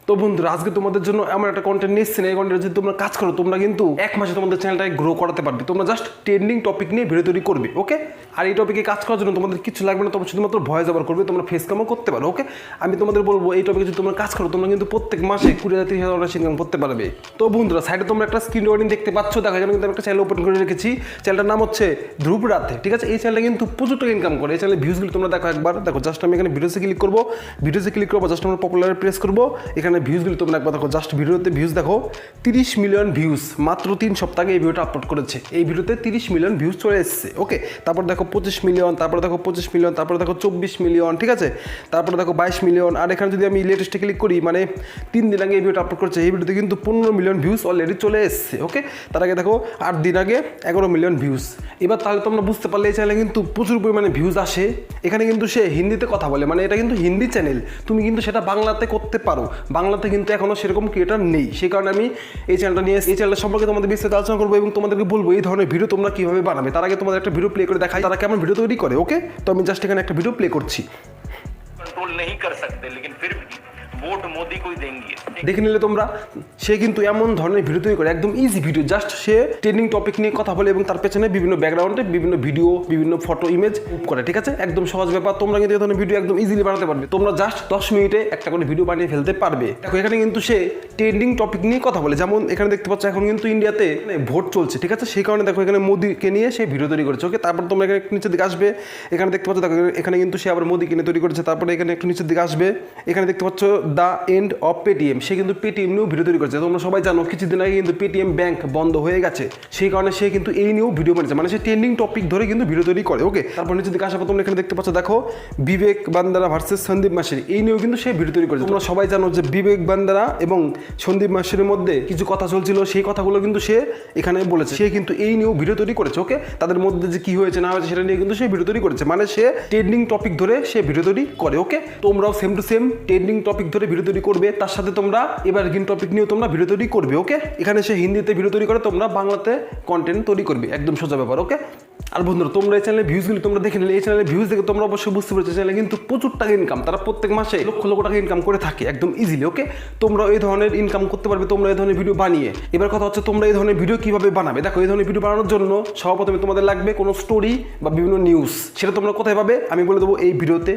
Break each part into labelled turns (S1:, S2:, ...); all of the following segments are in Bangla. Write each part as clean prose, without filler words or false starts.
S1: তো বন্ধুরা আজকে তোমাদের জন্য এমন একটা কন্টেন্ট নিয়ে এসেছি, এই কন্টেন্ট যদি তোমরা কাজ করো তোমরা কিন্তু এক মাসে তোমাদের চ্যানেলটাকে গ্রো করাতে পারবে। তোমরা জাস্ট ট্রেন্ডিং টপিক নিয়ে ভিডিও তৈরি করবে, ওকে? আর এই টপিকে কাজ করার জন্য তোমাদের কিছু লাগবে না, তোমরা শুধুমাত্র ভয়েস ওভার করবে, তোমরা ফেস কামও করতে পারো, ওকে? আমি তোমাদের বলবো এই টপিকে যদি তোমরা কাজ করো তোমরা কিন্তু প্রত্যেক মাসে 20,000-30,000 ইনকাম করতে পারবে। তো বন্ধুরা সাইডে তোমরা একটা স্ক্রিন রেকর্ডিং দেখতে পাচ্ছ, দেখো এখানে কিন্তু আমি একটা চ্যানেল ওপেন করে রেখেছি। চ্যানেলটার নাম হচ্ছে ধ্রুব রাথে, ঠিক আছে? এই চ্যানেলটা কিন্তু প্রচুর টাকা ইনকাম করে। এই চ্যানেলের ভিউজগুলো তোমরা দেখো একবার, দেখো জাস্ট আমি এখানে ভিডিওসে ক্লিক করবো, জাস্ট আমরা পপুলারে প্রেস করবো, এখানে ভিউজগুলো তোমরা একবার দেখো, জাস্ট ভিডিওতে ভিউজ দেখো 30 মিলিয়ন ভিউজ মাত্র 3 সপ্তাহে এই ভিডিওটা আপলোড করেছে। এই ভিডিওতে 30 মিলিয়ন ভিউজ চলে এসেছে, ওকে? তারপর দেখো 25 মিলিয়ন, তারপরে দেখো 25 মিলিয়ন, তারপরে দেখো 24 মিলিয়ন, ঠিক আছে? তারপরে দেখো 22 মিলিয়ন। আর এখানে যদি আমি লেটেস্টে ক্লিক করি, মানে 3 দিন আগে এই ভিডিওটা আপলোড করেছে, এই ভিডিওতে কিন্তু 15 মিলিয়ন ভিউজ অলরেডি চলে এসেছে, ওকে? তার আগে দেখো 8 দিন আগে 11 মিলিয়ন ভিউজ। এবার তাহলে তোমরা বুঝতে পারলে এই চ্যানেলে কিন্তু প্রচুর পরিমাণে ভিউজ আসে। এখানে কিন্তু সে হিন্দিতে কথা বলে, মানে এটা কিন্তু হিন্দি চ্যানেল, তুমি কিন্তু সেটা বাংলাতে করতে পারো। বাংলাতে কিন্তু এখনও সেরকম ক্রিয়েটার নেই, সেই কারণে আমি এই চ্যানেলটা নিয়ে এই চ্যানেল সম্পর্কে তোমাদের বিস্তারিত আলোচনা করবো এবং তোমাদেরকে বলবো এই ধরনের ভিডিও তোমরা কীভাবে বানাবে। তার আগে তোমাদের একটা ভিডিও প্লে করে দেখাই তারা কেমন ভিডিও তৈরি করে, ওকে? তো আমি জাস্ট এখানে একটা ভিডিও প্লে করছি।
S2: कंट्रोल नहीं कर सकते लेकिन फिर भी वोट मोदी को ही देंगे।
S1: দেখে নিলে তোমরা, সে কিন্তু এমন ধরনের ভিডিও তৈরি করে, একদম ইজি ভিডিও, জাস্ট সে ট্রেন্ডিং টপিক নিয়ে কথা বলে এবং তার পেছনে বিভিন্ন ব্যাকগ্রাউন্ডে বিভিন্ন ভিডিও, বিভিন্ন ফটো, ইমেজ করে, ঠিক আছে? একদম সহজ ব্যাপার। তোমরা কিন্তু এই ধরনের ভিডিও একদম ইজিলি বানাতে পারবে। তোমরা জাস্ট 10 মিনিটে একটা করে ভিডিও বানিয়ে ফেলতে পারবে। দেখো এখানে কিন্তু সে ট্রেন্ডিং টপিক নিয়ে কথা বলে, যেমন এখানে দেখতে পাচ্ছ এখন কিন্তু ইন্ডিয়াতে ভোট চলছে, ঠিক আছে? সেই কারণে দেখো এখানে মোদিকে নিয়ে সে ভিডিও তৈরি করেছে, ওকে? তারপর তোমরা এখানে একটু নিচের দিকে আসবে, এখানে দেখতে পাচ্ছ দেখো এখানে কিন্তু সে আবার মোদিকে নিয়ে তৈরি করেছে। তারপরে এখানে একটু নিচের দিকে আসবে, এখানে দেখতে পাচ্ছ দ্য এন্ড অফ পেটিএম, সে কিন্তু পেটিএম নিয়েও ভিডিও তৈরি করেছে। তোমরা সবাই জানো কিছুদিন আগে কিন্তু পেটিএম ব্যাংক বন্ধ হয়ে গেছে, সেই কারণে সে কিন্তু এই নিয়েও ভিডিও বানিয়েছে, মানে সে ট্রেন্ডিং টপিক ধরে কিন্তু ভিডিও তৈরি করে, ওকে? তারপর নিচের দিকে আসার পর তোমরা এখানে দেখতে পাচ্ছ দেখো বিবেক বান্দারা ভার্সেস সন্দীপ মাসেরি, এই নিয়েও কিন্তু সে ভিডিও তৈরি করেছে। তোমরা সবাই জানো যে বিবেক বান্দারা এবং সন্দীপ মাসেরির মধ্যে কিছু কথা চলছিল, সেই কথাগুলো কিন্তু সে এখানে বলেছে। সে কিন্তু এই নিয়েও ভিডিও তৈরি করেছে, ওকে? তাদের মধ্যে যে কি হয়েছে না হয়েছে সেটা নিয়ে কিন্তু সে ভিডিও তৈরি করেছে, মানে সে ট্রেন্ডিং টপিক ধরে সে ভিডিও তৈরি করে, ওকে? তোমরাও same to same trending topic ধরে ভিডিও তৈরি করবে, তার সাথে তোমরা এভারগ্রিন টপিক নিয়েও তোমরা ভিডিও তৈরি করবে, ওকে? এখানে সে হিন্দিতে ভিডিও তৈরি করে, তোমরা বাংলাতে কন্টেন্ট তৈরি করবে, একদম সোজা ব্যাপার, ওকে? আর বন্ধুরা তোমরা এই চ্যানেলের ভিউজগুলি তোমরা দেখে নিলে, এই চ্যানেলের ভিউজ দেখে তোমরা অবশ্যই বুঝতে পেরেছো চ্যানেলে কিন্তু প্রচুর টাকা ইনকাম, তারা প্রত্যেক মাসে লক্ষ লক্ষ টাকা ইনকাম করে থাকে একদম ইজিলি, ওকে? তোমরা এই ধরনের ইনকাম করতে পারবে তোমরা এই ধরনের ভিডিও বানিয়ে। এবার কথা হচ্ছে তোমরা এই ধরনের ভিডিও কীভাবে বানাবে। দেখো এই ধরনের ভিডিও বানানোর জন্য সর্বপ্রথমে তোমাদের লাগবে কোনো স্টোরি বা বিভিন্ন নিউজ, সেটা তোমরা কোথায় পাবে আমি বলে দেবো এই ভিডিওতে।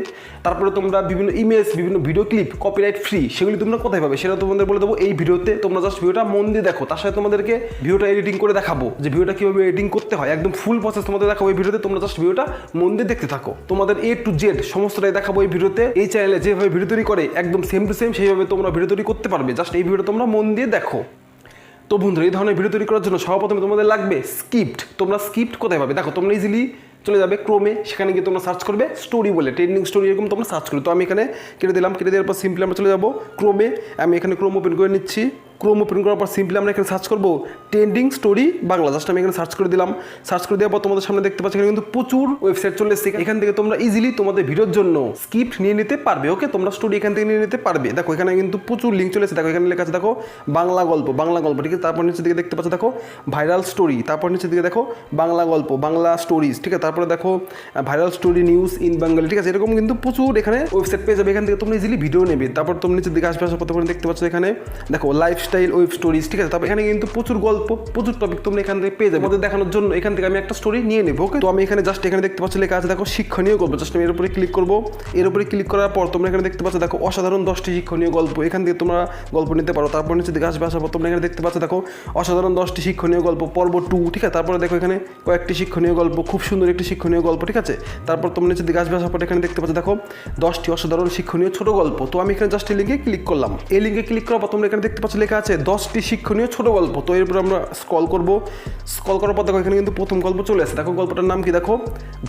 S1: তারপরে তোমরা বিভিন্ন ইমেজ, বিভিন্ন ভিডিও ক্লিপ কপিরাইট ফ্রি, সেগুলি তোমরা কোথায় পাবে সেটা তোমাদের বলে দেবো এই ভিডিওতে। তোমরা জাস্ট ভিডিওটা মন দিয়ে দেখো, তার সাথে তোমাদেরকে ভিডিওটা এডিটিং করে দেখাবো যে ভিডিওটা কীভাবে এডিটিং করতে হয়, একদম ফুল প্রসেস তোমাদের দেখাবো এই ভিডিওতে। তোমরা জাস্ট ভিডিওটা মন দিয়ে দেখতে থাকো, তোমাদের A to Z সমস্তটাই দেখাবো এই ভিডিওতে। এই চ্যানেলে যেভাবে ভিডিও তৈরি করে একদম সেম টু সেম সেইভাবে তোমরা ভিডিও তৈরি করতে পারবে, জাস্ট এই ভিডিওটা তোমরা মন দিয়ে দেখো। তো বন্ধুরা এই ধরনের ভিডিও তৈরি করার জন্য সর্বপ্রথমে তোমাদের লাগবে স্ক্রিপ্ট। তোমরা স্ক্রিপ্ট কোথায় পাবে? দেখো তোমরা ইজিলি চলে যাবে ক্রোমে, সেখানে গিয়ে তোমরা সার্চ করবে স্টোরি বলে, ট্রেন্ডিং স্টোরি এরকম তোমরা সার্চ করবে। তো আমি এখানে কেটে দিলাম, কেটে দেওয়ার পর সিম্পলি আমরা চলে যাবো ক্রোমে। আমি এখানে ক্রোম ওপেন করে নিচ্ছি। ক্রোম ওপেন করার পর সিম্পলি আমরা এখানে সার্চ করবো ট্রেন্ডিং স্টোরি বাংলা, জাস্ট আমি এখানে সার্চ করে দিলাম। সার্চ করে দেওয়ার পর তোমাদের সামনে দেখতে পাচ্ছি এখানে কিন্তু প্রচুর ওয়েবসাইট চলে এসেছে, এখান থেকে তোমরা ইজিলি তোমাদের ভিডিওর জন্য স্ক্রিপ্ট নিয়ে নিতে পারবে, ওকে? তোমরা স্টোরি এখান থেকে নিয়ে নিতে পারবে। দেখো এখানে কিন্তু প্রচুর লিঙ্ক চলে এসেছে, দেখো এখানে লেখা আছে দেখো বাংলা গল্প, ঠিক আছে? তারপর নিচের দিকে দেখতে পাচ্ছ দেখো ভাইরাল স্টোরি, তারপর নিচের দিকে দেখো বাংলা গল্প, বাংলা স্টোরিজ, ঠিক আছে? তারপরে দেখো ভাইরাল স্টোরি নিউজ ইন বাঙ্গালি, ঠিক আছে? এরকম কিন্তু প্রচুর এখানে ওয়েবসাইট পেয়ে যাবে, এখান থেকে তোমরা ইজিলি ভিডিও নেবে। তারপর তোমরা নিচের দিকে আসার পর তোমরা দেখতে পাচ্ছ এখানে দেখো লাইফস্টাইল ওয়েব স্টোরিজ, ঠিক আছে? তারপর এখানে কিন্তু প্রচুর গল্প, প্রচুর টপিক তোমরা এখান থেকে পেয়ে যাবে। আমাদের দেখানোর জন্য এখান থেকে আমি একটা স্টোরি নিয়ে নেবো, ওকে? তো আমি এখানে জাস্ট এখানে দেখতে পাচ্ছি লেখা আছে দেখো শিক্ষণীয় গল্প, জাস্ট আমি এর উপরে ক্লিক করবো। এর উপরে ক্লিক করার পর তোমরা এখানে দেখতে পাচ্ছ দেখো অসাধারণ 10টি শিক্ষণীয় গল্প, এখান থেকে তোমরা গল্প নিতে পারো। তারপর নিচে দিকে আসার পর তোমরা এখানে দেখতে পাচ্ছ দেখো অসাধারণ 10টি শিক্ষণীয় গল্প পর্ব 2, ঠিক আছে? তারপরে দেখো এখানে কয়েকটি শিক্ষণীয় গল্প, খুব সুন্দর একটি শিক্ষণীয় গল্প, ঠিক আছে? তারপর তোমরা নিচে দিকে আসার পর এখানে দেখতে পাচ্ছ দেখো 10টি অসাধারণ শিক্ষণীয় ছোট গল্প। তো আমি এখানে জাস্ট এই লিঙ্কে ক্লিক করলাম। এই লিঙ্কে ক্লিক করার পর তোমরা এখানে দেখতে পাচ্ছ লেখা আছে 10টি শিক্ষণীয় ছোট গল্প। তো এরপর আমরা স্ক্রল করবো, স্ক্রল করার পর দেখো এখানে কিন্তু প্রথম গল্প চলে আসে। দেখো গল্পটার নাম কি? দেখো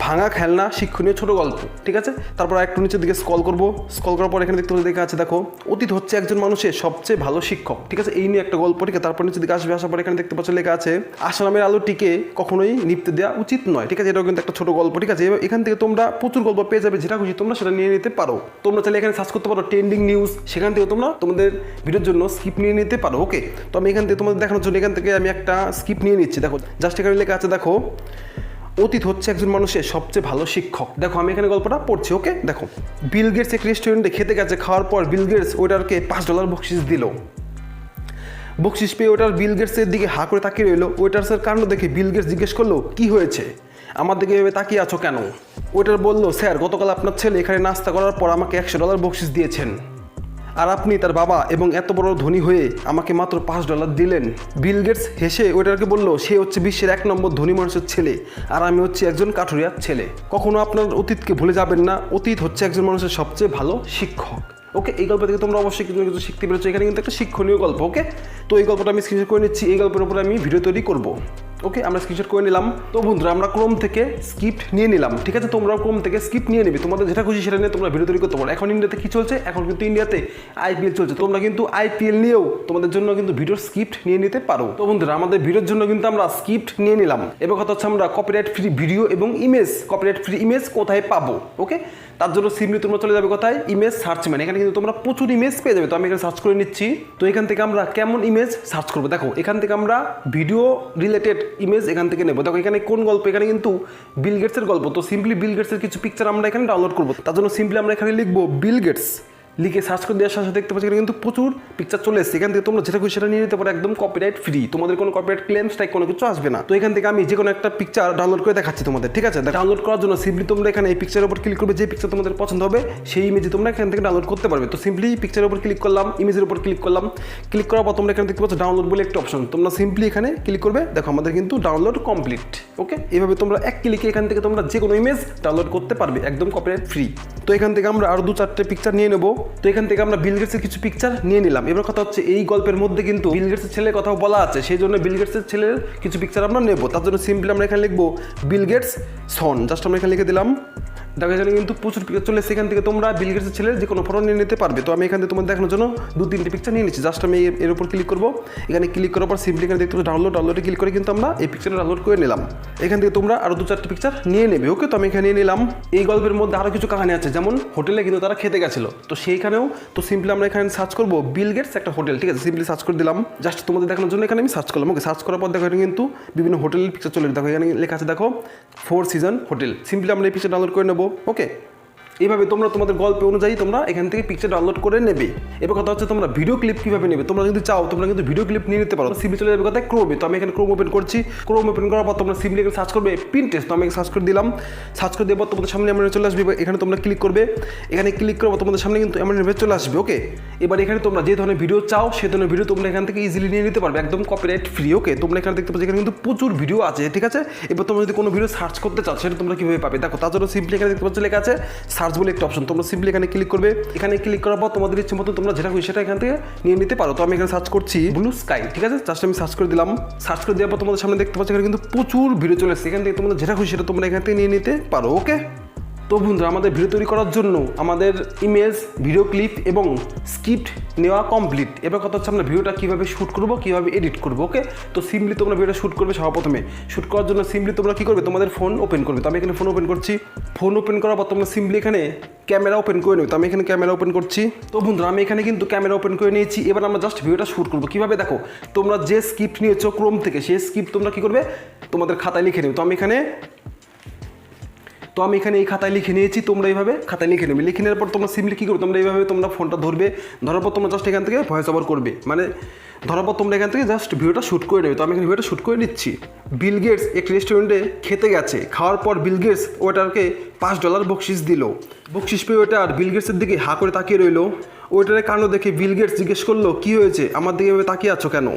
S1: ভাঙা খেলনা শিক্ষণীয় ছোট গল্প, ঠিক আছে? তারপর একটু নিচের দিকে স্ক্রল করবো, স্ক্রল করার পর এখানে দেখতে পাচ্ছি লেখা আছে দেখো অতীত হচ্ছে একজন মানুষের সবচেয়ে ভালো শিক্ষক, ঠিক আছে? এই নিয়ে একটা গল্প, ঠিক আছে? তারপর নিচের দিকে আসার পর এখানে দেখতে পাচ্ছ লেখা আছে আসামের আলোটিকে কখনোই নিভতে দেওয়া উচিত নয়, ঠিক আছে? এটাও কিন্তু একটা ছোট গল্প, ঠিক আছে? এখান থেকে তোমরা প্রচুর গল্প পেয়ে যাবে, যেটা খুশি তোমরা সেটা নিয়ে নিতে পারো। তোমরা চাইলে এখানে সার্চ করতে পারো ট্রেন্ডিং নিউজ, সেখান থেকে তোমরা তোমাদের ভিডিওর জন্য স্ক্রিপ্ট নিয়ে নিতে পারো, ওকে? তো আমি এখান থেকে তোমাদের দেখানোর জন্য এখান থেকে আমি একটা স্ক্রিপ্ট নিয়ে নিচ্ছি। দেখো জাস্ট এখানে লেখা আছে দেখো অতীত হচ্ছে একজন মানুষের সবচেয়ে ভালো শিক্ষক। দেখো আমি এখানে গল্পটা পড়ছি, ওকে। দেখো, বিল গেটস এক রেস্টুরেন্টে খেতে গেছে, খাওয়ার পর বিল গেটস ওয়েটারকে $5 বকশিস দিল। বকশিস পেয়ে ওয়েটার বিল গেটসের দিকে হা করে তাকিয়ে রইল। ওয়েটার্সের কাণ্ড দেখে বিল গেটস জিজ্ঞেস করলো, কি হয়েছে, আমার দিকে এভাবে তাকিয়ে আছো কেন? ওয়েটার বলল, স্যার গতকাল আপনার ছেলে এখানে নাস্তা করার পর আমাকে $100 বকশিস দিয়েছেন, আর আপনি তার বাবা এবং এত বড় ধনী হয়ে আমাকে মাত্র $5 দিলেন। বিল গেটস হেসে ওয়েটারকে বলল, সে হচ্ছে বিশ্বের 1 নম্বর ধনী মানুষের ছেলে, আর আমি হচ্ছি একজন কাঠুরিয়ার ছেলে। কখনো আপনার অতীতকে ভুলে যাবেন না, অতীত হচ্ছে একজন মানুষের সবচেয়ে ভালো শিক্ষক। ওকে, এই গল্প থেকে তোমরা অবশ্যই কিছু কিছু শিখতে পেরেছো। এখানে কিন্তু একটা শিক্ষণীয় গল্প, ওকে। তো এই গল্পটা আমি স্ক্রিনশট করে নিচ্ছি, এই গল্পের উপরে আমি ভিডিও তৈরি করব। ওকে, আমরা স্ক্রিনশট করে নিলাম। তো বন্ধুরা, আমরা ক্রোম থেকে স্ক্রিপ্ট নিয়ে নিলাম, ঠিক আছে। তোমরাও ক্রোম থেকে স্ক্রিপ্ট নিয়ে নেবে, তোমাদের যেটা খুশি সেটা নিয়ে তোমরা ভিডিও তৈরি করতে পারো। এখন ইন্ডিয়াতে কি চলছে? এখন কিন্তু ইন্ডিয়াতে IPL চলছে। তোমরা কিন্তু IPL নিয়েও তোমাদের জন্য কিন্তু ভিডিওর স্ক্রিপ্ট নিয়ে নিতে পারো। তো বন্ধুরা, আমাদের ভিডিওর জন্য কিন্তু আমরা স্ক্রিপ্ট নিয়ে নিলাম। এবার কথা হচ্ছে আমরা কপিরাইট ফ্রি ভিডিও এবং ইমেজ, কপিরাইট ফ্রি ইমেজ কোথায় পাবো? ওকে, তার জন্য সিম্পলি তোমরা চলে যাবে কোথায়? Image search man. এখানে কিন্তু তোমরা প্রচুর ইমেজ পেয়ে যাবে। তো আমি এখানে সার্চ করে নিচ্ছি। তো এখান থেকে আমরা কেমন ইমেজ সার্চ করবো? দেখো, এখান থেকে আমরা ভিডিও রিলেটেড ইমেজ এখান থেকে নেবো। দেখো এখানে কোন গল্প? এখানে কিন্তু বিল গেটসের গল্প। তো সিম্পলি বিল গেটসের কিছু পিকচার আমরা এখানে ডাউনলোড করবো। তার জন্য সিম্পলি আমরা এখানে লিখবো বিল গেটস, লিখে সার্চ করে দেওয়ার সাথে দেখতে পাচ্ছি এখানে কিন্তু প্রচুর পিকচার চলে এসেছে। এখান থেকে তোমরা যেটা খুশি সেটা নিয়ে নিতে পারো, একদম কপিরাইট ফ্রি। তোমাদের কোনো কপিরাইট ক্লেম স্ট্রাইক কোনো কিছু আসবে না। তো এখান থেকে আমি যে কোনো একটা পিকচার ডাউনলোড করে দেখাচ্ছি তোমাদের, ঠিক আছে। ডাউনলোড করার জন্য সিম্পলি তোমরা এখানে এই পিকচারের উপর ক্লিক করবে, যে পিকচার তোমাদের পছন্দ হবে সেই ইমেজে তোমরা এখান থেকে ডাউনলোড করতে পারবে। তো সিম্পলি পিকচারের উপর ক্লিক করলাম, ইমেজের উপর ক্লিক করলাম। ক্লিক করার পর তোমরা এখানে দেখতে পাচ্ছ ডাউনলোড বলে একটা অপশন। তোমরা সিম্পলি এখানে ক্লিক করবে, দেখো আমাদের কিন্তু ডাউনলোড কমপ্লিট। ওকে, এইভাবে তোমরা এক ক্লিকে এখান থেকে তোমরা যে কোনো ইমেজ ডাউনলোড করতে পারবে, একদম কপিরাইট ফ্রি। তো এখান থেকে আমরা আরো 2-4টে পিকচার নিয়ে নেবো। তো এখান থেকে আমরা বিল গেটসের কিছু পিকচার নিয়ে নিলাম। এবার কথা হচ্ছে এই গল্পের মধ্যে কিন্তু বিল গেটসের ছেলের কথাও বলা আছে, সেই জন্য বিল গেটসের ছেলের কিছু পিকচার আমরা নেবো। তার জন্য সিম্পলি আমরা এখানে লিখবো বিল গেটস সন, জাস্ট আমরা এখানে লিখে দিলাম। দেখো এখানে কিন্তু প্রচুর পিকচার চলে এসেছে। এখান থেকে তোমরা বিল গেটসের ছেলের যে কোনো ফটো নিয়ে নিতে পারবে। তো আমি এখান থেকে তোমাদের দেখানোর জন্য 2-3টে পিকচার নিয়ে নিচ্ছি। জাস্ট আমি এর উপর ক্লিক করবো। এখানে ক্লিক করার পর সিম্পলি এখানে দেখতে পাচ্ছ ডাউনলোডে ক্লিক করে কিন্তু আমরা এই পিকচারটা ডাউনলোড করে নিলাম। এখান থেকে তোমরা আরো 2-4টে পিকচার নিয়ে নেবে। ওকে, তো আমি এখানে নিয়ে নিলাম। এই গল্পের মধ্যে আরো কিছু কাহিনী আছে, যেমন হোটেলে কিন্তু তারা খেতে গেছিল, তো সেইখানেও তো সিম্পলি আমরা এখানে সার্চ করবো বিল গেটস একটা হোটেল, ঠিক আছে। সিম্পলি সার্চ করে দিলাম, জাস্ট তোমাদের দেখানোর জন্য এখানে আমি সার্চ করলাম। ওকে, সার্চ করার পর দেখো এখানে কিন্তু বিভিন্ন হোটেলের পিকচার চলে। দেখো এখানে লেখা আছে, দেখো 4 সিজন হোটেল। সিম্পলি আমরা এই পিকচার ডাউনলোড করে নেবো। ওকে, এইভাবে তোমরা তোমাদের গল্প অনুযায়ী তোমরা এখান থেকে পিকচার ডাউনলোড করে নেবে। এবার কথা হচ্ছে তোমরা ভিডিও ক্লিপ কীভাবে নেবে? তোমরা যদি চাও তোমরা কিন্তু ভিডিও ক্লিপ নিয়ে নিতে পারো। সিম্পলি চলে যাবে কোথায়? ক্রোমে। তো আমি এখানে ক্রোম ওপেন করছি। ক্রোম ওপেন করার পর তোমরা সিম্পলি এখানে সার্চ করবে পিন্টারেস্ট। তো আমি সার্চ করে দিলাম। সার্চ করে দেওয়ার পর তোমাদের সামনে আমরা চলে আসবে। এখানে তোমরা ক্লিক করবে। এখানে ক্লিক করার পর তোমাদের সামনে কিন্তু এমন চলে আসবে। ওকে, এবার এখানে তোমরা যে ধরনের ভিডিও চাও সে ধরনের ভিডিও তোমরা এখান থেকে ইজিলি নিয়ে নিতে পারবে, একদম কপিরাইট ফ্রি। ওকে, তোমরা এখানে দেখতে পাচ্ছ এখানে কিন্তু প্রচুর ভিডিও আছে, ঠিক আছে। এবার তোমরা যদি কোনো ভিডিও সার্চ করতে চাও সেটা তোমরা কীভাবে পাবে? দেখো তার জন্য সিম্পলি এখানে দেখতে পাচ্ছ লেখা আছে সার্চ বলে একটা অপশন। তোমরা সিম্পলি এখানে ক্লিক করবে। এখানে ক্লিক করার পর তোমাদের ইচ্ছে মতো তোমরা যেটা খুশি সেটা এখান থেকে নিয়ে নিতে পারো। তো আমি এখানে সার্চ করছি ব্লু স্কাই, ঠিক আছে। জাস্ট আমি সার্চ করে দিলাম। সার্চ করে দেওয়ার পর তোমাদের সামনে দেখতে পাচ্ছ এখানে কিন্তু প্রচুর ভিডিও চলে এসেছে। এখান থেকে তোমরা যেটা খুশি সেটা তোমরা এখান থেকে নিয়ে নিতে পারো। ওকে, তো বন্ধুরা, আমাদের ভিডিও তৈরি করার জন্য আমাদের ইমেজ, ভিডিও ক্লিপ এবং স্ক্রিপ্ট নেওয়া কমপ্লিট। এবার কথা হচ্ছে আমরা ভিডিওটা কীভাবে শ্যুট করবো, কীভাবে এডিট করবো। ওকে, তো সিম্পলি তোমরা ভিডিওটা শ্যুট করবে। সর্বপ্রথমে শ্যুট করার জন্য সিম্পলি তোমরা কী করবে? তোমাদের ফোন ওপেন করবে। তো আমি এখানে ফোন ওপেন করছি। ফোন ওপেন করার পর তোমরা সিম্পলি এখানে ক্যামেরা ওপেন করে নেবে। তো আমি এখানে ক্যামেরা ওপেন করছি। তো বন্ধুরা, আমি এখানে কিন্তু ক্যামেরা ওপেন করে নিয়েছি। এবার আমরা জাস্ট ভিডিওটা শ্যুট করবো। কীভাবে? দেখো, তোমরা যে স্ক্রিপ্ট নিয়েছো ক্রোম থেকে, সেই স্ক্রিপ্ট তোমরা কী করবে? তোমাদের খাতায় লিখে নেবে। তো আমি এখানে এই খাতায় লিখে নিয়েছি। তোমরা এইভাবে খাতায় লিখে নেবে। লিখে নেওয়ার পর তোমরা সিম্পলি কী করবে? তোমরা এইভাবে তোমরা ফোনটা ধরবে। ধরার পর তোমরা জাস্ট এখান থেকে ভয়েস ওভার করবে, মানে ধরার পর তোমরা এখান থেকে জাস্ট ভিডিওটা শ্যুট করে নেবে। তো আমি এখানে ভিডিওটা শ্যুট করে নিচ্ছি। বিল গেটস এক রেস্টুরেন্টে খেতে গেছে, খাওয়ার পর বিল গেটস ওয়েটারকে $5 বকশিস দিল। বকশিস পেয়ে ওয়েটার বিল গেটসের দিকে হা করে তাকিয়ে রইল। ওয়েটারের কাণ্ড দেখে বিল গেটস জিজ্ঞেস করলো, কি হয়েছে, আমার দিকে এভাবে তাকিয়ে আছো কেন?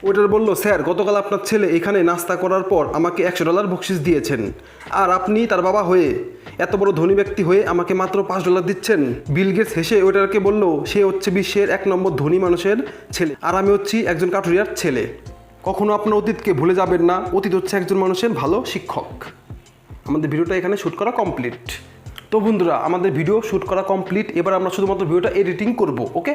S1: ওয়েটার বলল, স্যার গতকাল আপনার ছেলে এখানে নাস্তা করার পর আমাকে $100 বকশিস দিয়েছেন, আর আপনি তার বাবা হয়ে এত বড় ধনী ব্যক্তি হয়ে আমাকে মাত্র $5 দিচ্ছেন। বিল গেটস হেসে ওয়েটারকে বলল, সে হচ্ছে বিশ্বের 1 নম্বর ধনী মানুষের ছেলে, আর আমি হচ্ছি একজন কাঠুরিয়ার ছেলে। কখনো আপনার অতীতকে ভুলে যাবেন না, অতীত হচ্ছে একজন মানুষের ভালো শিক্ষক। আমাদের ভিডিওটা এখানে শ্যুট করা কমপ্লিট। তো বন্ধুরা, আমাদের ভিডিও শ্যুট করা কমপ্লিট। এবার আমরা শুধুমাত্র ভিডিওটা এডিটিং করব। ওকে,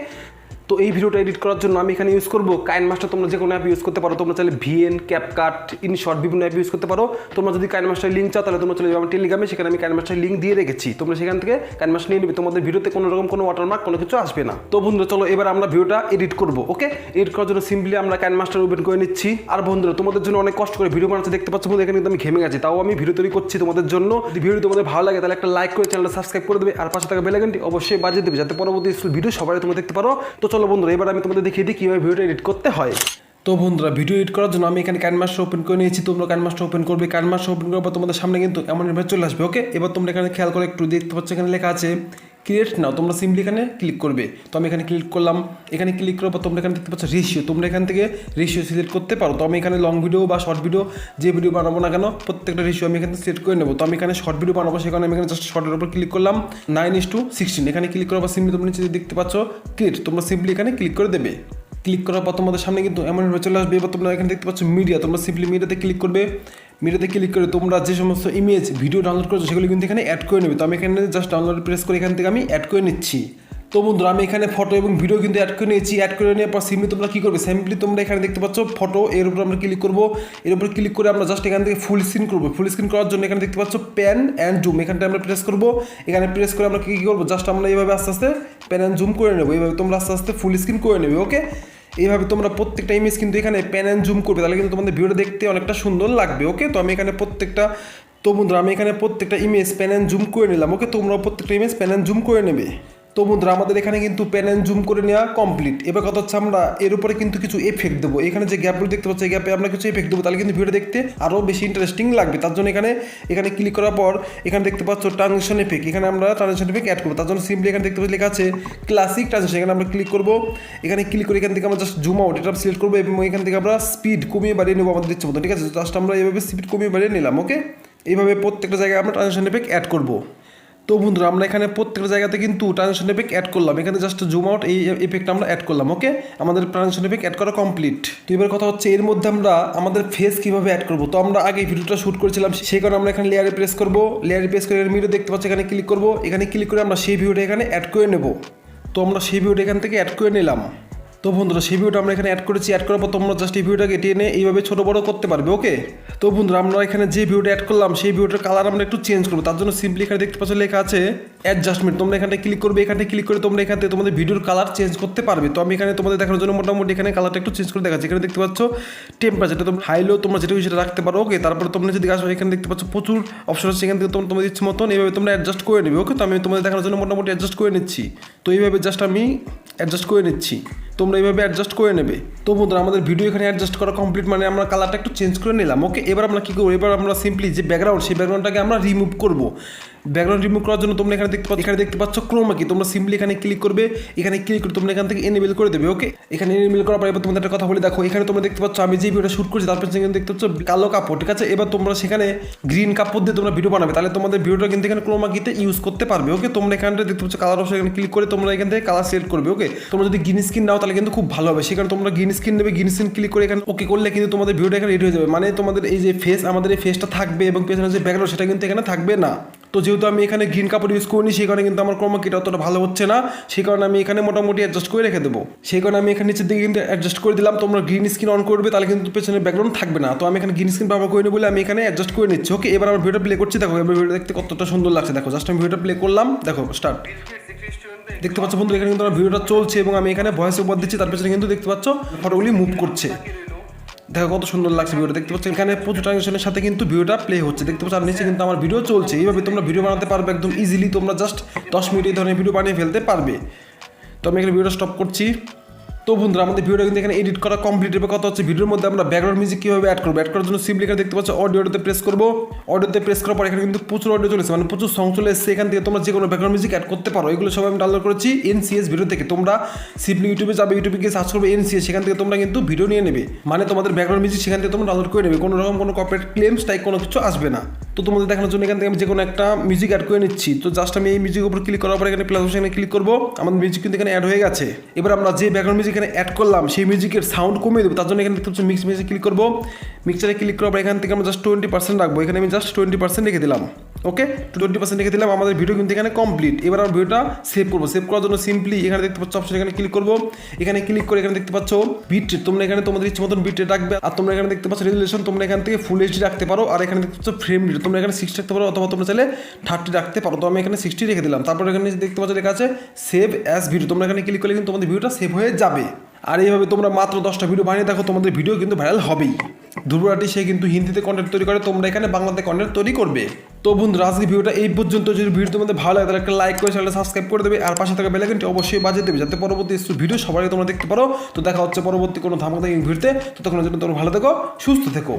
S1: তো এই ভিডিওটা এডিট করার জন্য আমি এখানে ইউজ করবো কাইনমাস্টার। তোমরা যে কোনো অ্যাপ ইউজ করতে পারো, তোমরা চাইলে ভিএন, ক্যাপকাট, ইনশর্ট বিভিন্ন অ্যাপ ইউজ করতে পারো। তোমরা যদি কাইনমাস্টার লিঙ্ক চাও তাহলে তোমরা চলে যাবে আমার টেলিগ্রামে, সেখানে আমি কাইনমাস্টার লিঙ্ক দিয়ে রেখেছি। তোমরা সেখান থেকে কাইনমাস্টার নিয়ে নেবে, তোমাদের ভিডিওতে কোনো রকম কোনো ওয়াটারমার্ক কোনো কিছু আসবে না। তো বন্ধুরা চলো এবার আমরা ভিডিওটা এডিট করবো। ওকে, এডিট করার জন্য সিম্পলি আমরা কাইনমাস্টার ওপেন করে নিচ্ছি। আর বন্ধুরা তোমাদের জন্য অনেক কষ্ট করে ভিডিও বানাতে দেখতে পাচ্ছ, বন্ধু এখানে কিন্তু আমি ঘেমে গেছি, তাও আমি ভিডিও তৈরি করছি তোমাদের জন্য। যদি ভিডিও তোমাদের ভালো লাগে তাহলে একটা লাইক করে চ্যানেলটা সাবস্ক্রাইব করে দেবে, আর পাশে থাকা বেল আইকনটি অবশ্যই বাজিয়ে দেবে যাতে পরবর্তী ভিডিও সবাই তোমরা দেখতে পারো। তো চলো বন্ধুরা এবার আমি তোমাদের দেখিয়ে দিই কীভাবে ভিডিওটা এডিট করতে হয়। তো বন্ধুরা ভিডিও এডিট করার জন্য আমি এখানে কাইনমাস্টার ওপেন করে নিয়েছি। তোমরা কাইনমাস্টার ওপেন করবে, কাইনমাস্টার ওপেন করার পর তোমাদের সামনে কিন্তু এমন ভাবে চলে আসবে। ওকে, এবার তোমরা এখানে খেয়াল করে একটু দেখতে পাচ্ছ এখানে লেখা আছে ক্রিয়েট নাও। তোমরা সিম্পলি এখানে ক্লিক করবে। তো আমি এখানে ক্লিক করলাম। এখানে ক্লিক করার পর তোমরা এখানে দেখতে পাচ্ছ রেশিও। তোমরা এখান থেকে রেশিও সিলেক্ট করতে পারো। তো আমি এখানে লং ভিডিও বা শর্ট ভিডিও যে ভিডিও বানাবো না কেন প্রত্যেকটা রেশিও আমি এখানে সিলেক্ট করে নেবো। তো আমি এখানে শর্ট ভিডিও বানাবো, সেখানে আমি এখানে জাস্ট শর্টের উপর ক্লিক করলাম 9:16। এখানে ক্লিক করার পর সিম্পলি তোমরা নিচে দেখতে পাচ্ছ ক্রিয়েট। তোমরা সিম্পলি এখানে ক্লিক করে দেবে। ক্লিক করার পর তোমাদের সামনে কিন্তু এমনভাবে চলে আসবে। এবার তোমরা এখানে দেখতে পাচ্ছ মিডিয়া। তোমরা সিম্পলি মিডিয়াতে ক্লিক করবে। মিডিয়াতে ক্লিক করে তোমরা যে সমস্ত ইমেজ ভিডিও ডাউনলোড করেছো সেগুলো কিন্তু এখানে অ্যাড করে নেবে। তো আমি এখানে জাস্ট ডাউনলোড প্রেস করে এখান থেকে আমি অ্যাড করে নিচ্ছি। তো বন্ধুরা আমি এখানে ফটো এবং ভিডিও কিন্তু অ্যাড করে নিয়েছি। অ্যাড করে নেওয়ার পর সিম্পলি তোমরা কী করবে, সিম্পলি তোমরা এখানে দেখতে পাচ্ছ ফটো, এর উপর আমরা ক্লিক করবো। এর উপর ক্লিক করে আমরা জাস্ট এখান থেকে ফুল স্ক্রিন করবো। ফুল স্ক্রিন করার জন্য এখানে দেখতে পাচ্ছ প্যান অ্যান্ড জুম, এখানটা আমরা প্রেস করবো। এখানে প্রেস করে আমরা কী করবো, জাস্ট আমরা এইভাবে আস্তে আস্তে প্যান অ্যান্ড জুম করে নেবো। এইভাবে তোমরা আস্তে আস্তে ফুল স্ক্রিন করে নেবে। ওকে, এইভাবে তোমরা প্রত্যেকটা ইমেজ কিন্তু এখানে প্যান অ্যান্ড জুম করবে, তাহলে কিন্তু তোমাদের ভিডিওটা দেখতে অনেকটা সুন্দর লাগবে। ওকে, তো আমি এখানে প্রত্যেকটা ইমেজ প্যান অ্যান্ড জুম করে নিলাম। ওকে, তোমরাও প্রত্যেকটা ইমেজ প্যান অ্যান্ড জুম করে নেবে। তো বন্ধুরা আমাদের এখানে কিন্তু প্যান অ্যান্ড জুম করে নেওয়া কমপ্লিট। এবার কথা হচ্ছে আমরা এর উপরে কিন্তু কিছু এফেক্ট দেবো। এখানে যে গ্যাপগুলো দেখতে পাচ্ছি এই গ্যাপে আমরা কিছু এফেক্ট দেবো, তাহলে কিন্তু ভিডিও দেখতে আরও বেশি ইন্টারেস্টিং লাগবে। তার জন্য এখানে ক্লিক করার পর এখানে দেখতে পাচ্ছ ট্রানজিশন এফেক্ট। এখানে আমরা ট্রানজিশন এফেক্ট অ্যাড করবো। তার জন্য সিম্পলি এখানে দেখতে পাচ্ছি লেখা আছে ক্লাসিক ট্রানজিশন। এখানে আমরা ক্লিক করবো। এখানে ক্লিক করে এখান থেকে আমরা জাস্ট জুম আউট এটা সিলেক্ট করবো এবং এখান থেকে আমরা স্পিড কমিয়ে বাড়িয়ে নেবো আমাদের ইচ্ছে মতো। ঠিক আছে, জাস্ট আমরা এইভাবে স্পিড কমিয়ে বাড়িয়ে নিলাম। ওকে, এইভাবে প্রত্যেকটা জায়গায় আমরা ট্রানজিশন এফেক্ট অ্যাড করবো। তো বন্ধুরা আমরা এখানে প্রত্যেকটা জায়গাতে কিন্তু ট্রানজিশন এফেক্ট অ্যাড করলাম। এখানে জাস্ট জুম আউট এই এফেক্ট আমরা অ্যাড করলাম। ওকে, আমাদের ট্রানজিশন এফেক্ট অ্যাড করা কমপ্লিট। তো এবার কথা হচ্ছে এর মধ্যে আমরা আমাদের ফেস কীভাবে অ্যাড করবো। তো আমরা আগে ভিডিওটা শ্যুট করেছিলাম, সেই কারণে আমরা এখানে লেয়ারে প্রেস করবো। লেয়ারে প্রেস করে ভিডিও দেখতে পাচ্ছি, এখানে ক্লিক করবো। এখানে ক্লিক করে আমরা সেই ভিডিওটা এখানে অ্যাড করে নেব। তো আমরা সেই ভিডিওটা এখান থেকে অ্যাড করে নিলাম। তো বন্ধুরা সেই ভিডিওটা আমরা এখানে অ্যাড করেছি। অ্যাড করার পর তোমরা জাস্ট এই ভিডিওটাকে টেনে এইভাবে ছোটো বড়ো করতে পারবে। ওকে, তো বন্ধুরা আমরা এখানে যে ভিডিওটা অ্যাড করলাম সেই ভিডিওটার কালার আমরা একটু চেঞ্জ করবো। তার জন্য সিম্পলি এখানে দেখতে পাচ্ছ লেখা আছে অ্যাডজাস্টমেন্ট। তোমরা এখানে ক্লিক করবে। এখানে ক্লিক করে তোমরা এখান থেকে তোমাদের ভিডিওর কালার চেঞ্জ করতে পারবে। তো আমি এখানে তোমাদের দেখানোর জন্য মোটামুটি এখানে কালারটা একটু চেঞ্জ করে দেখাচ্ছি। এখানে দেখতে পাচ্ছ টেম্পারেচারটা তোমরা হাইলো তোমরা যেটা সেটা রাখতে পারো। ওকে, তারপরে তোমরা যদি আসো এখানে দেখতে পাচ্ছ প্রচুর অপশন আছে, সেখান থেকে তোমাদের ইচ্ছে মতন এইভাবে তোমরা অ্যাডজাস্ট করে নেবে। ওকে, তো আমি তোমাদের দেখানোর জন্য মোটামুটি অ্যাডজাস্ট করে নিচ্ছি। তো এইভাবে জাস্ট আমি অ্যাডজাস্ট করে নিচ্ছি, তোমরা এইভাবে অ্যাডজাস্ট করে নেবে। তো বন্ধুরা আমাদের ভিডিও এখানে অ্যাডজাস্ট করা কমপ্লিট, মানে আমরা কালারটা একটু চেঞ্জ করে নিলাম। ওকে, এবার আমরা কী করবো, এবার আমরা সিম্পলি যে ব্যাকগ্রাউন্ড সেই ব্যাকগ্রাউন্ডটাকে আমরা রিমুভ করবো। ব্যাকগ্রাউন্ড রিমুভ করার জন্য তোমরা এখানে দেখতে পাচ্ছ ক্রোমা কি। তোমরা সিম্পলি এখানে ক্লিক করবে। এখানে ক্লিক করে তোমরা এখান থেকে এনেবল করে দেবে। ওকে, এখানে এনেবল করার পর এবার তোমাদের একটা কথা বলে দেখো, এখানে তোমরা দেখতে পাচ্ছ আমি যে ভিডিওটা শ্যুট করছি তারপর সেখানে দেখতে পাচ্ছ কালো কাপড়। ঠিক আছে, এবার তোমরা সেখানে গ্রিন কাপড় দিয়ে তোমরা ভিডিও বানাবে, তাহলে তোমাদের ভিডিওটা কিন্তু এখানে ক্রোমা কিতে ইউজ করতে পারবে। ওকে, তোমরা এখানটা দেখতে পাচ্ছ কালার অপশন, এখানে ক্লিক করে তোমরা এখান থেকে কালার সিলেক্ট করবে। ওকে, তোমরা যদি গ্রিন স্ক্রিন নাও তাহলে কিন্তু খুব ভালো হবে, সেখানে তোমরা গ্রিন স্ক্রিন নেবে। গ্রিন স্ক্রিন ক্লিক করে এখানে ওকে করলে কিন্তু তোমাদের ভিডিওটা এখানে রেডি হয়ে যাবে। মানে তোমাদের এই যে ফেস, আমাদের এই ফেসটা থাকবে এবং পেছনে যে ব্যাকগ্রাউন্ড সেটা কিন্তু এখানে থাকবে না। তো যেহেতু আমি এখানে গ্রিন কাপড় ইউজ করিনি সেই কারণে কিন্তু আমার ক্রোমা কিটা অতটা ভালো হচ্ছে না, সেই কারণে আমি এখানে মোটামুটি অ্যাডজাস্ট করে রেখে দেবো। সেই কারণে আমি এখানে নিচের দিকে কিন্তু অ্যাডজাস্ট করে দিলাম। তোমরা গ্রিন স্ক্রিন অন করবে তাহলে কিন্তু পেছনে ব্যাকগ্রাউন্ড থাকবে না। তো আমি এখানে গ্রিন স্ক্রিন ব্যবহার করিনি বলে আমি এখানে অ্যাডজাস্ট করে নিচ্ছি। ওকে, এবার আমার ভিডিওটা প্লে করছি। দেখো এবার ভিডিও দেখতে কতটা সুন্দর লাগছে। দেখো জাস্ট আমি ভিডিওটা প্লে করলাম। দেখো স্টার্ট। দেখতে পাচ্ছ বন্ধু এখানে কিন্তু আমার ভিডিওটা চলছে এবং আমি এখানে ভয়েস ওভার দিচ্ছি, তার পেছনে কিন্তু দেখতে পাচ্ছ ফটোগুলি মুভ করছে। দেখো কত সুন্দর লাগছে ভিডিওটা। দেখতে পাচ্ছ এখানে প্রচুর ট্রানজিশনের সাথে কিন্তু ভিডিওটা প্লে হচ্ছে। দেখতে পাচ্ছ আর নিচে কিন্তু আমার ভিডিও চলছে। এইভাবে তোমরা ভিডিও বানাতে পারবে একদম ইজিলি। তোমরা জাস্ট 10 মিনিট এই ধরনের ভিডিও বানিয়ে ফেলতে পারবে। তো আমি এখানে ভিডিওটা স্টপ করছি। তো বন্ধুরা আমাদের ভিডিওটা কিন্তু এখানে এডিট করা কমপ্লিট। এবার কথা হচ্ছে ভিডিওর মধ্যে আমরা ব্যাকগ্রাউন্ড মিউজিক কীভাবে অ্যাড করবো। অ্যাড করার জন্য সিম্পলি এখানে দেখতে পাচ্ছ অডিওতে প্রেস করবো। অডিওতে প্রেস করার পর এখানে কিন্তু প্রচুর অডিও চলেছে, মানে প্রচুর সং চলে এসেছে। এখান থেকে তোমরা যে কোনো ব্যাকগ্রাউন্ড মিউজিক অ্যাড করতে পারো। এগুলো সব আমি ডাউনলোড করেছি NCS ভিডিও থেকে। তোমরা সিম্পলি ইউটিউবে যাবে, ইউটিউবে গিয়ে সার্চ করবে NCS, সেখান থেকে তোমরা কিন্তু ভিডিও নিয়ে নেবে। মানে তোমাদের ব্যাকগ্রাউন্ড মিউজিক সেখান থেকে তোমরা ডাউনলোড করে নেবে, কোনো রকম কোনো কপিরাইট ক্লেমস টাইপ কোনো কিছু আসবে না। তো তোমাদের দেখানোর জন্য এখান থেকে আমি যে কোনো একটা মিউজিক অ্যাড করে নিচ্ছি। তো জাস্ট আমি এই মিউজিকের উপর ক্লিক করার পর এখানে প্লাস অপশনে ক্লিক করবো। আমাদের মিউজিক কিন্তু এখানে অ্যাড হয়ে গেছে। এবার আমরা যে ব্যাকগ্রাউন্ড মিউজিক এখানে অ্যাড করলাম সেই মিউজিকের সাউন্ড কমিয়ে দেবো। তার জন্য এখানে দেখতে পাচ্ছি মিক্সে ক্লিক করবো। মিক্সারে ক্লিক করার পর এখান থেকে আমরা জাস্ট 20% রাখবো। এখানে আমি জাস্ট 20% রেখে দিলাম। ওকে 20% রেখে দিলাম। আমাদের ভিডিও কিন্তু এখানে কমপ্লিট। এবার আমরা ভিডিওটা সেভ করবো। সেভ করার জন্য সিম্পলি এখানে দেখতে পাচ্ছ অপশন, এখানে ক্লিক করবো। এখানে ক্লিক করে এখানে দেখতে পাচ্ছ বিট রেট, তোমরা এখানে তোমাদের ইচ্ছে মতন বিট রেট রাখবে। আর তোমরা এখানে দেখতে পাচ্ছ রেজুলেশন, তোমরা এখান থেকে ফুল এইচডি রাখতে পারো। আর এখানে দেখতে পাচ্ছ ফ্রেম রেট, তোমরা এখানে 60 রাখতে পারো অথবা তোমরা চাইলে 30 রাখতে পারো। তো আমি এখানে 60 রেখে দিলাম। তারপর এখানে দেখতে পাচ্ছ লেখা আছে সেভ অ্যাজ ভিডিও, তোমরা এখানে ক্লিক করলে কিন্তু তোমাদের ভিডিওটা সেভ হয়ে যাবে। আর এইভাবে তোমরা মাত্র 10টা ভিডিও বানিয়ে দেখো, তোমাদের ভিডিও কিন্তু ভাইরাল হবেই। ধ্রুব রাঠী সে কিন্তু হিন্দিতে কন্টেন্ট তৈরি করে, তোমরা এখানে বাংলাতে কন্টেন্ট তৈরি করবে। তো বন্ধুরা আজকে ভিডিওটা এই পর্যন্ত। যদি ভিডিও তোমাদের ভালো লাগে তাহলে একটা লাইক করে চ্যানেলটা সাবস্ক্রাইব করে দেবে, আর পাশে থাকা বেল আইকনটি অবশ্যই বাজিয়ে দেবে যাতে পরবর্তী ভিডিও সবাই তোমরা দেখতে পারো। তো দেখা হচ্ছে পরবর্তী কোনো ধামাকা ভিডিওতে। ততক্ষণের জন্য তোমরা ভালো থেকো, সুস্থ থেকো।